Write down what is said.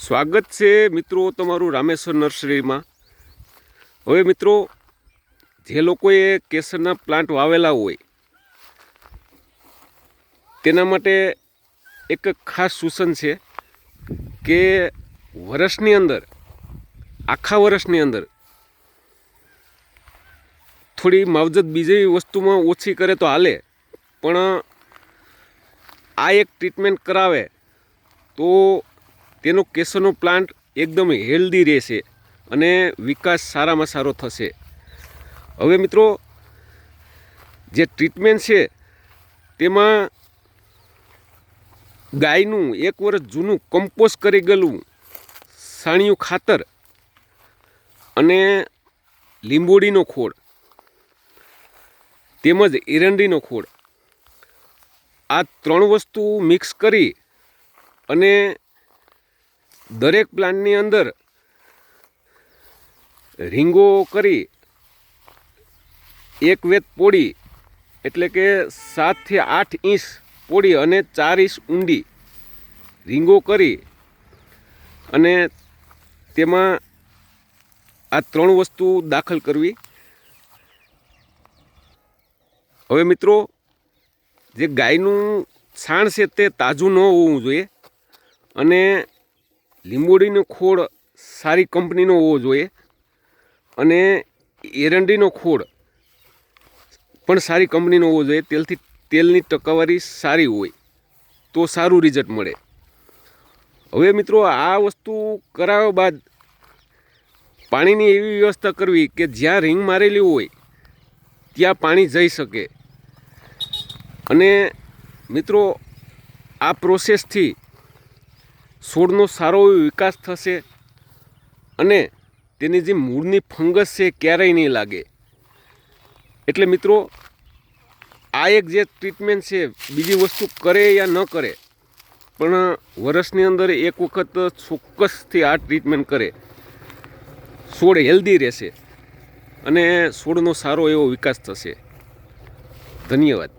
સ્વાગત છે મિત્રો તમારું રામેશ્વર નર્સરીમાં। હવે મિત્રો, જે લોકોએ કેસરના પ્લાન્ટ વાવેલા હોય તેના માટે એક ખાસ સૂચન છે કે વર્ષની અંદર, આખા વર્ષની અંદર થોડી માવજત બીજી વસ્તુમાં ઓછી કરે તો હાલે, પણ આ એક ટ્રીટમેન્ટ કરાવે તો તેનો કેસરનો પ્લાન્ટ એકદમ હેલ્ધી રહેશે અને વિકાસ સારામાં સારો થશે। હવે મિત્રો, જે ટ્રીટમેન્ટ છે તેમાં ગાયનું 1 વર્ષ જૂનું કમ્પોસ્ટ કરી ગયેલું સાણિયું ખાતર અને લીંબોડીનો ખોળ તેમજ એરંડીનો ખોળ, આ 3 વસ્તુ મિક્સ કરી અને દરેક પ્લાન્ટની અંદર રીંગો કરી 1 વેત પોડી, એટલે કે 7 થી 8 ઇંચ પોડી અને 4 ઇંચ ઊંડી રીંગો કરી અને તેમાં આ 3 વસ્તુ દાખલ કરવી। હવે મિત્રો, જે ગાયનું છાણ છે તે તાજું ન હોવું જોઈએ અને લીંબોડીનો ખોળ સારી કંપનીનો હોવો જોઈએ અને એરંડીનો ખોળ પણ સારી કંપનીનો હોવો જોઈએ। તેલની ટકાવારી સારી હોય તો સારું રિઝલ્ટ મળે। હવે મિત્રો, આ વસ્તુ કરાવ્યા બાદ પાણીની એવી વ્યવસ્થા કરવી કે જ્યાં રીંગ મારેલી હોય ત્યાં પાણી જઈ શકે। અને મિત્રો, આ પ્રોસેસથી છોડનો સારો વિકાસ થશે અને તેની જે મૂળની ફંગસ છે ક્યારેય નહીં લાગે। એટલે મિત્રો, આ એક જે ટ્રીટમેન્ટ છે, બીજી વસ્તુ કરે યા ન કરે, પણ વર્ષની અંદર 1 વખત ચોક્કસથી આ ટ્રીટમેન્ટ કરે, છોડ હેલ્ધી રહેશે અને છોડનો સારો એવો વિકાસ થશે। ધન્યવાદ।